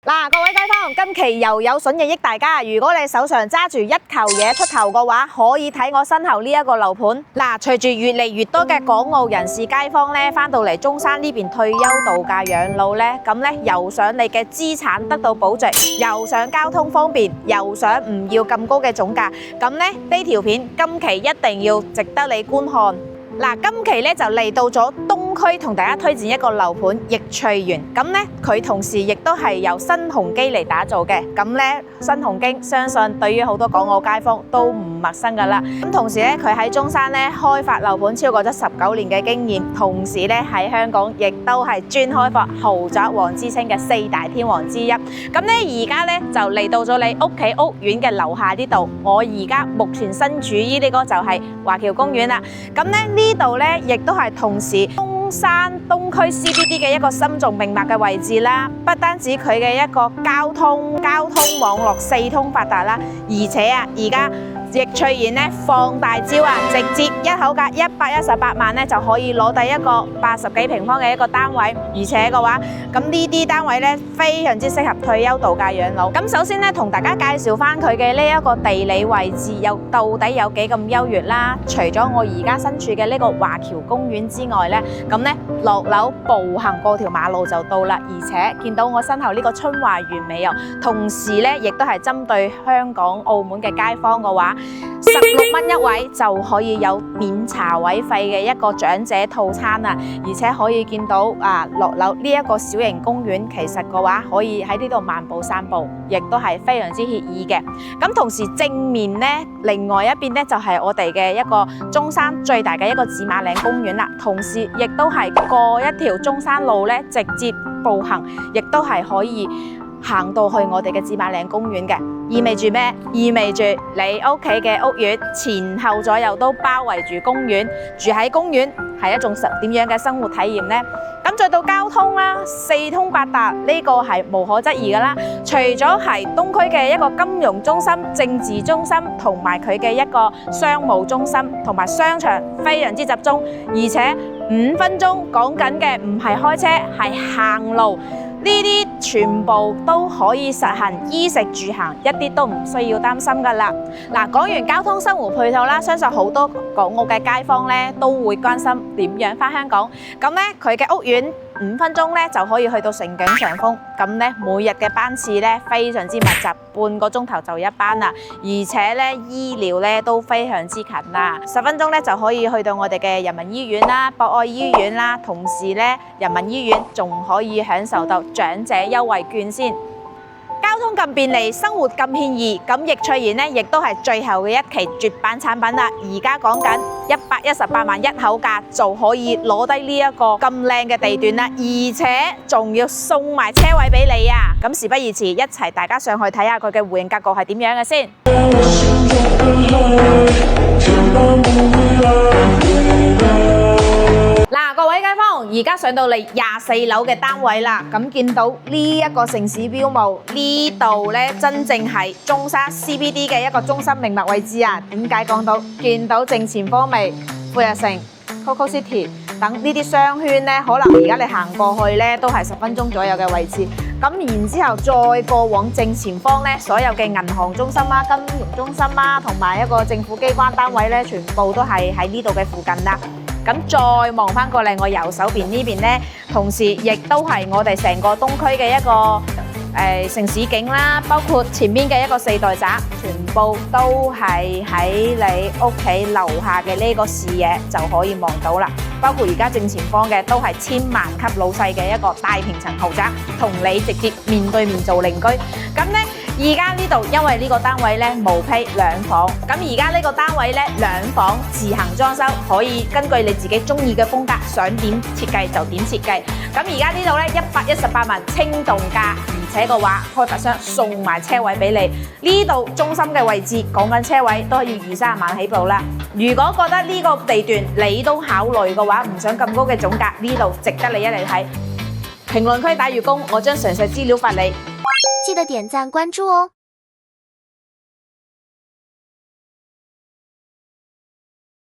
嗱，各位街坊，今期又有筍應益大家。如果你手上揸住一球嘢出頭嘅話，可以睇我身後呢一個樓盤。嗱，隨住越嚟越多嘅港澳人士街坊咧，翻到嚟中山呢邊退休度假養老咧，咁咧又想你嘅資產得到保值，又想交通方便，又想唔要咁高嘅總價，咁咧呢條片今期一定要值得你觀看。嗱，今期咧就嚟到咗東區，同大家推薦一個樓盤逸翠園。咁咧，佢同時亦都係由新鴻基嚟打造嘅。咁咧，新鴻基相信對於好多港澳街坊都唔陌生噶啦。咁同時咧，佢喺中山咧開發樓盤超過咗19年嘅經驗，同時咧喺香港亦都係專開發豪宅王之稱嘅4大天王之一。咁咧而家咧就嚟到咗你屋企屋苑嘅樓下呢度。我而家目前身處於呢個就係華僑公園啦。咁咧呢度咧亦都係同時中山東區 CBD 嘅一個心臟命脈嘅位置啦，不單止佢嘅一個交通網絡四通發達啦，而且啊而家逸翠園咧放大招啊，直接一口價118萬咧就可以攞第一個80幾平方嘅一個單位，而且嘅話咁呢啲單位咧非常之適合退休度假養老。咁首先咧同大家介紹翻佢嘅呢一個地理位置又到底有幾咁優越啦。除咗我而家身處嘅呢個華僑公園之外咧，咁咧落樓步行過條馬路就到啦，而且見到我身後呢個春華園美遊，同時咧亦都係針對香港澳門嘅街坊嘅話，16蚊一位就可以有免茶位費嘅一個長者套餐啊！而且可以見到落樓呢一個小型公園，其實嘅話可以喺呢度漫步散步，亦都係非常之愜意嘅。咁同時正面呢，另外一邊呢，就係我哋嘅一個中山最大嘅一個紫馬嶺公園啦。同時亦都係過一條中山路呢，直接步行，亦都係可以行到去我哋嘅紫馬嶺公園嘅。意味住咩？意味住你屋企嘅屋苑前後左右都包圍住公園，住喺公園係一種點樣嘅生活體驗呢？咁再到交通啦，四通八達，呢個係無可質疑噶啦。除咗係東區嘅一個金融中心、政治中心，同埋佢嘅一個商務中心同埋商場非常之集中，而且5分鐘講緊嘅唔係開車，係行路。呢啲全部都可以實行衣食住行，一啲都唔需要擔心噶啦。嗱，講完交通生活配套啦，相信好多港澳嘅街坊咧都會關心點樣返香港。咁咧佢嘅屋苑5分鐘咧就可以去到盛景長風，咁咧每日嘅班次咧非常之密集，半個鐘頭就一班啦，而且咧醫療咧都非常之近啦，10分鐘咧就可以去到我哋嘅人民醫院啦、博愛醫院啦，同時咧人民醫院仲可以享受到長者優惠券先。交通咁便利，生活咁愜意，咁逸翠園咧亦都係最後嘅一期絕版產品啦。而家講緊118萬一口價就可以攞低呢一個咁靚嘅地段啦，而且仲要送埋車位俾你啊！咁事不宜遲，一齊大家上去睇下佢嘅戶型格局係點樣嘅先。嗱，各位街坊，而家上到嚟24樓嘅單位啦，咁見到呢一個城市標誌，呢度咧真正係中山 CBD 嘅一個中心命脈位置啊！點解講到？見到正前方未？富日城、Coco City 等呢啲商圈咧，可能而家你行過去咧都係10分鐘左右嘅位置。咁然之後再過往正前方咧，所有嘅銀行中心啦、金融中心啦，同埋一個政府機關單位咧，全部都係喺呢度嘅附近啦。咁再望翻過嚟，我右手邊呢邊呢，同時亦都係我哋成個東區嘅一個城市景啦，包括前面嘅一個4代宅，全部都係喺你屋企樓下嘅呢個視野就可以望到啦。包括而家正前方嘅都係千萬級老細嘅一個大平層豪宅，同你直接面對面做鄰居。咁呢，而家呢度因為呢個單位呢毛坯2房，咁而家呢個單位呢2房自行裝修，可以根據你自己中意嘅風格，想點設計就點設計。咁而家呢度呢118萬清動價，而且嘅話開發商送埋車位俾你。呢度中心嘅位置講緊車位都要20-30萬起步啦。如果覺得呢個地段你都考慮嘅話，唔想咁高嘅總價，呢度值得你一嚟睇。評論區打預工，我將詳細資料發你。記得點讚關注哦。